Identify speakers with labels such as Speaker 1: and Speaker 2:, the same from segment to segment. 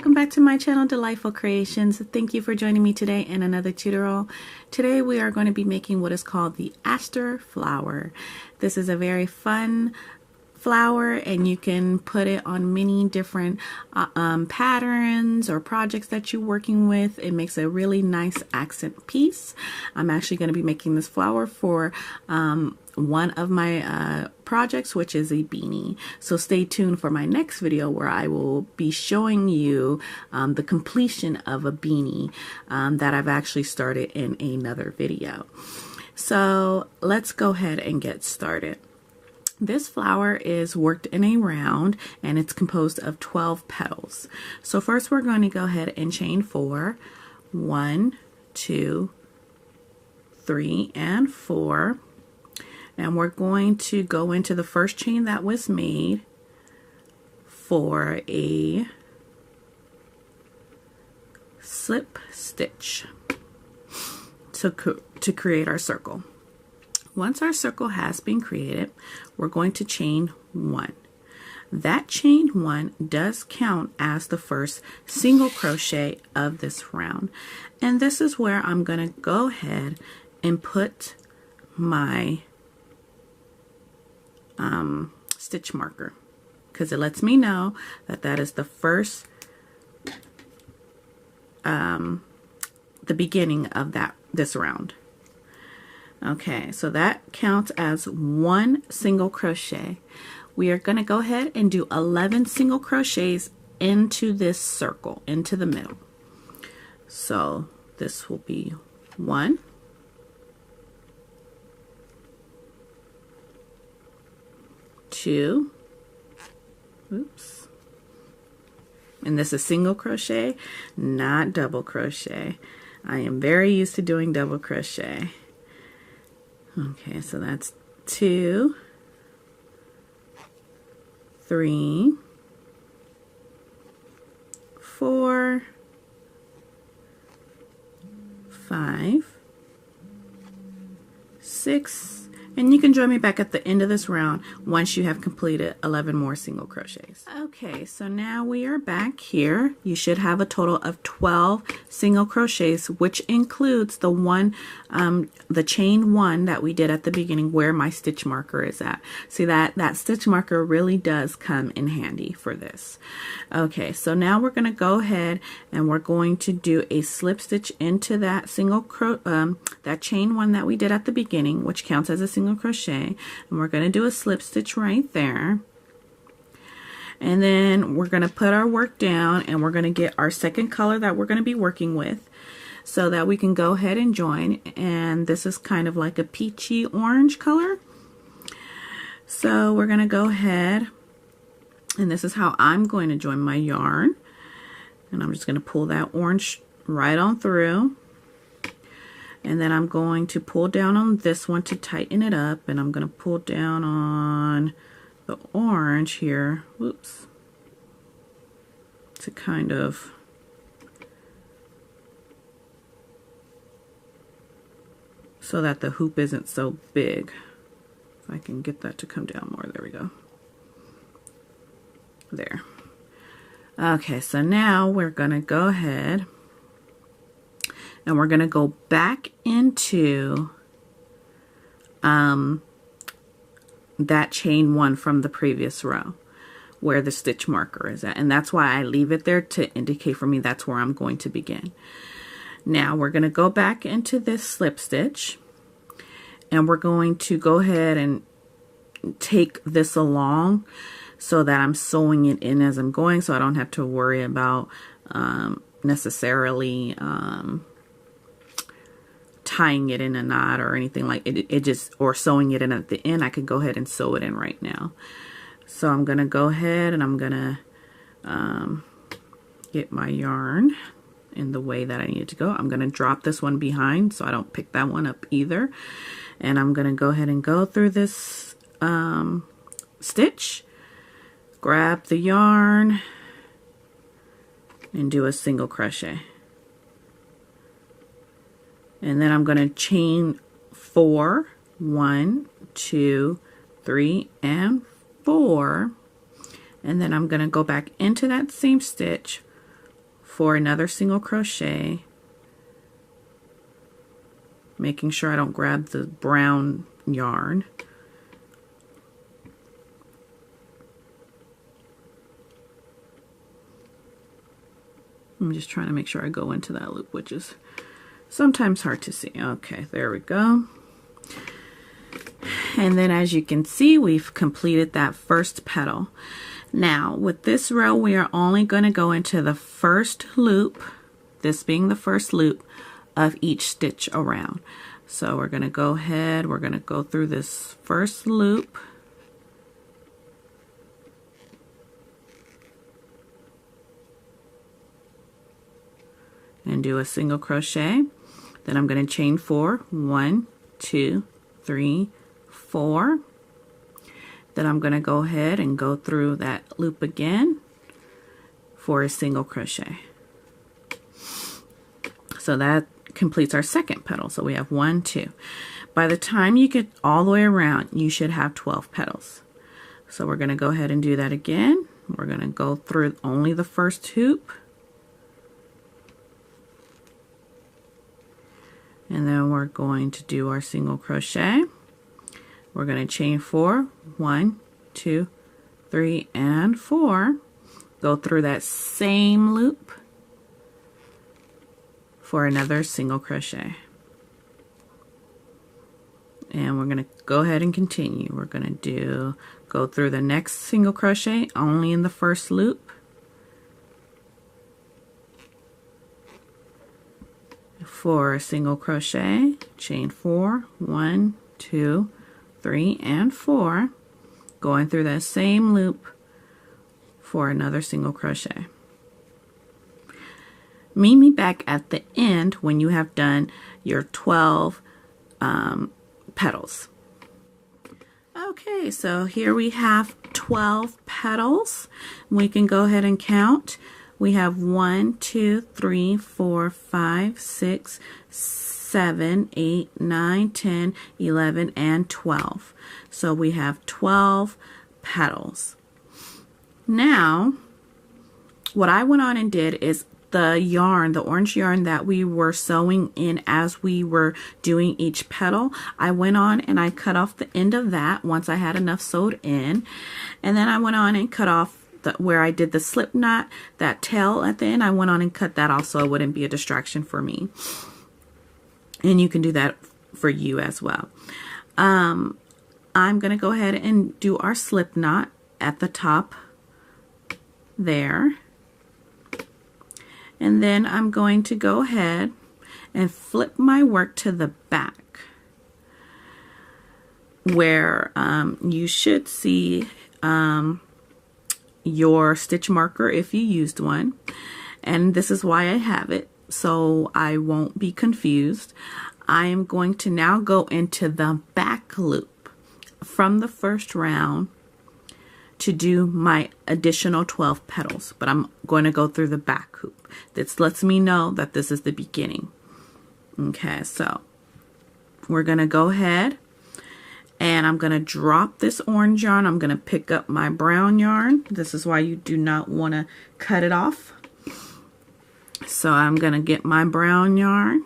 Speaker 1: welcome back to my channel, Delightful Creations. Thank you for joining me today in another tutorial. Today we are going to be making what is called the Aster Flower. This is a very fun flower and you can put it on many different patterns or projects that you're working with. It makes a really nice accent piece. I'm actually going to be making this flower for one of my projects, which is a beanie. So stay tuned for my next video where I will be showing you the completion of a beanie that I've actually started in another video. So let's go ahead and get started. This flower is worked in a round and it's composed of 12 petals. So first we're going to go ahead and chain 4. 1, 2, 3, and 4. And we're going to go into the first chain that was made for a slip stitch to create our circle. Once our circle has been created, we're going to chain 1. That chain 1 does count as the first single crochet of this round. And this is where I'm going to go ahead and put my stitch marker, because it lets me know that that is the first the beginning of this round. Okay, so that counts as 1 single crochet. We are going to go ahead and do 11 single crochets into this circle, into the middle. So this will be 1, 2, oops, and this is single crochet, not double crochet. I am very used to doing double crochet. Okay, so that's 2, 3, 4, 5, 6, and you can join me back at the end of this round once you have completed 11 more single crochets. Okay, so now we are back here. You should have a total of 12 single crochets, which includes the the chain 1 that we did at the beginning where my stitch marker is at. See, that stitch marker really does come in handy for this. Okay, so now we're going to go ahead and we're going to do a slip stitch into that that chain 1 that we did at the beginning, which counts as a single crochet, and we're going to do a slip stitch right there. And then we're going to put our work down and we're going to get our second color that we're going to be working with so that we can go ahead and join. And this is kind of like a peachy orange color. So we're going to go ahead, and this is how I'm going to join my yarn. And I'm just going to pull that orange right on through. And then I'm going to pull down on this one to tighten it up, and I'm going to pull down on the orange here, whoops, to kind of so that the hoop isn't so big. If I can get that to come down more, there we go. There. Okay, so now we're going to go ahead and we're going to go back into that chain 1 from the previous row where the stitch marker is at. And that's why I leave it there to indicate for me that's where I'm going to begin. Now we're going to go back into this slip stitch and we're going to go ahead and take this along so that I'm sewing it in as I'm going, so I don't have to worry about necessarily tying it in a knot or anything like it just, or sewing it in at the end. I could go ahead and sew it in right now. So I'm gonna go ahead and I'm gonna get my yarn in the way that I need it to go. I'm gonna drop this one behind so I don't pick that one up either, and I'm gonna go ahead and go through this stitch, grab the yarn, and do a single crochet. And then I'm going to chain 4, 1, 2, 3, and 4, and then I'm going to go back into that same stitch, for another single crochet, making sure I don't grab the brown yarn. I'm just trying to make sure I go into that loop, which is sometimes hard to see. Okay, there we go. And then as you can see, we've completed that first petal. Now with this row, we are only going to go into the first loop, this being the first loop of each stitch around. So we're going to go ahead, we're going to go through this first loop. And do a single crochet. Then I'm going to chain 4, 1, 2, 3, 4. Then I'm going to go ahead and go through that loop again for a single crochet. So that completes our second petal. So we have 1, 2. By the time you get all the way around, you should have 12 petals. So we're going to go ahead and do that again. We're going to go through only the first hoop. And then we're going to do our single crochet. We're going to chain 4, 1, 2, 3, and 4. Go through that same loop for another single crochet. And we're going to go ahead and continue. We're going to go through the next single crochet only in the first loop. For a single crochet, chain 4, 1, 2, 3, and 4, going through that same loop for another single crochet. Meet me back at the end when you have done your 12 petals. Okay, so here we have 12 petals. We can go ahead and count. We have 1, 2, 3, 4, 5, 6, 7, 8, 9, 10, 11, and 12. So we have 12 petals. Now, what I went on and did is the yarn, the orange yarn that we were sewing in as we were doing each petal, I went on and I cut off the end of that once I had enough sewed in. And then I went on and cut off where I did the slip knot, that tail at the end, I went on and cut that off so it wouldn't be a distraction for me. And you can do that for you as well. I'm going to go ahead and do our slip knot at the top there. And then I'm going to go ahead and flip my work to the back where you should see your stitch marker if you used one, and this is why I have it so I won't be confused. I am going to now go into the back loop from the first round to do my additional 12 petals, but I'm going to go through the back hoop. This lets me know that this is the beginning. Okay, so we're going to go ahead and I'm going to drop this orange yarn. I'm going to pick up my brown yarn. This is why you do not want to cut it off. So I'm going to get my brown yarn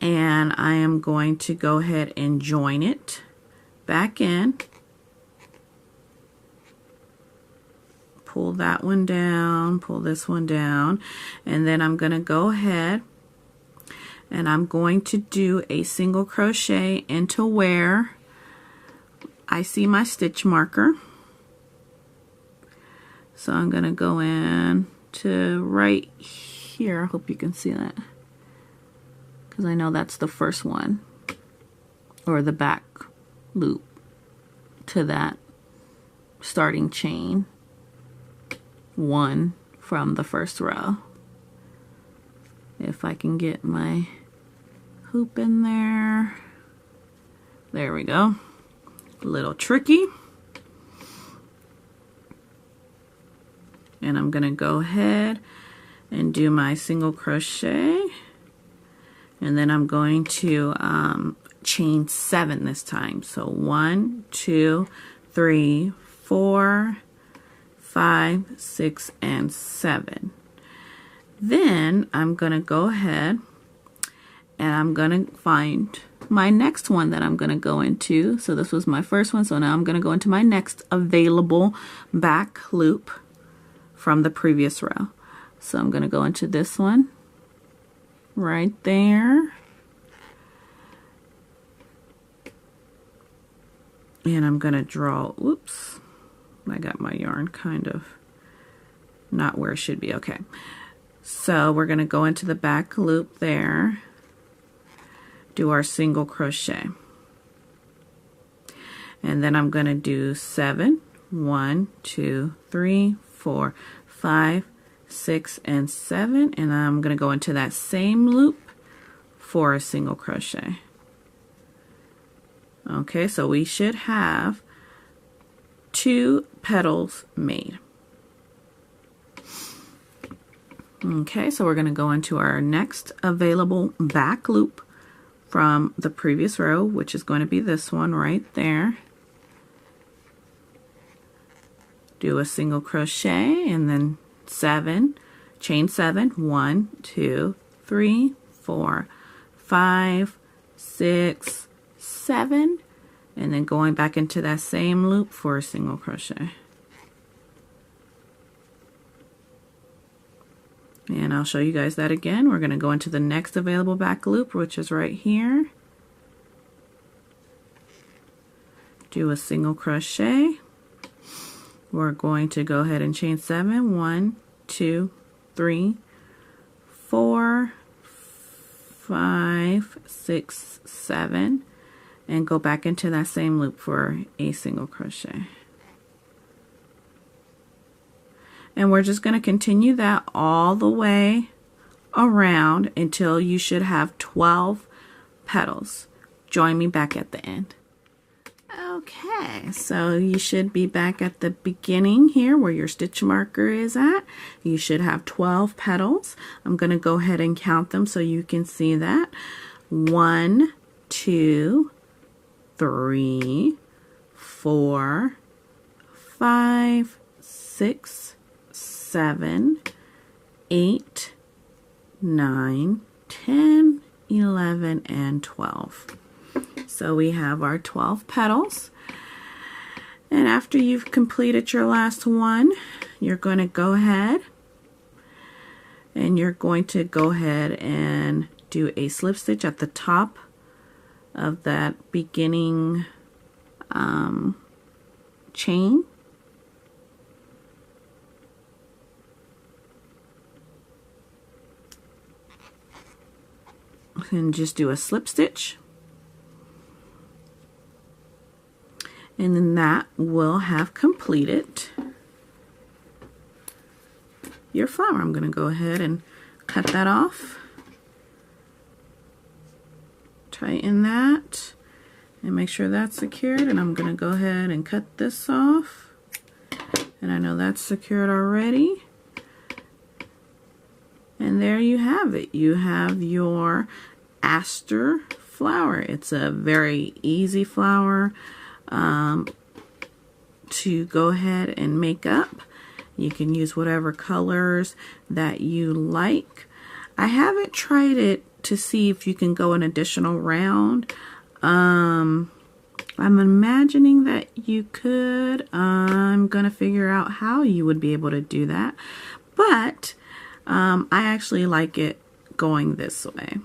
Speaker 1: and I am going to go ahead and join it back in. Pull that one down, pull this one down, and then I'm going to go ahead and I'm going to do a single crochet into where I see my stitch marker. So I'm going to go in to right here. I hope you can see that, because I know that's the first one, or the back loop to that starting chain 1 from the first row. If I can get my hoop in there. There we go. A little tricky. And I'm going to go ahead and do my single crochet. And then I'm going to chain 7 this time. So 1, 2, 3, 4, 5, 6, and 7. Then I'm going to go ahead and I'm going to find my next one that I'm going to go into. So this was my first one, so now I'm going to go into my next available back loop from the previous row. So I'm going to go into this one right there. And I'm going to draw, oops, I got my yarn kind of not where it should be. Okay, so we're going to go into the back loop there, do our single crochet, and then I'm going to do 7, 1, 2, 3, 4, 5, 6, and 7, and I'm going to go into that same loop for a single crochet. Okay, so we should have 2 petals made. Okay, so we're going to go into our next available back loop from the previous row, which is going to be this one right there. Do a single crochet and then 7, chain 7, 1, 2, 3, 4, 5, 6, 7, and then going back into that same loop for a single crochet. And I'll show you guys that again. We're going to go into the next available back loop, which is right here. Do a single crochet. We're going to go ahead and chain 7, 1, 2, 3, 4, 5, 6, 7, and go back into that same loop for a single crochet. And we're just going to continue that all the way around until you should have 12 petals. Join me back at the end. Okay, so you should be back at the beginning here where your stitch marker is at. You should have 12 petals. I'm going to go ahead and count them so you can see that. 1, 2, 3, 4, 5, 6, 7, 8, 9, 10, 11, and 12. So we have our 12 petals. And after you've completed your last one, you're going to go ahead and do a slip stitch at the top of that beginning chain. And just do a slip stitch, and then that will have completed your flower. I'm going to go ahead and cut that off, tighten that, and make sure that's secured. And I'm going to go ahead and cut this off, and I know that's secured already. And there you have it. You have your Aster flower. It's a very easy flower to go ahead and make up. You can use whatever colors that you like. I haven't tried it to see if you can go an additional round. I'm imagining that you could. I'm gonna figure out how you would be able to do that, but I actually like it going this way.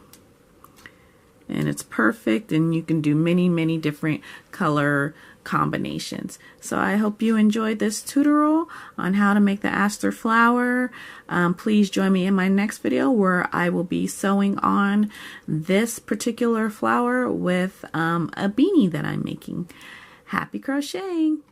Speaker 1: And it's perfect, and you can do many different color combinations. So I hope you enjoyed this tutorial on how to make the Aster flower. Please join me in my next video where I will be sewing on this particular flower with a beanie that I'm making. Happy crocheting!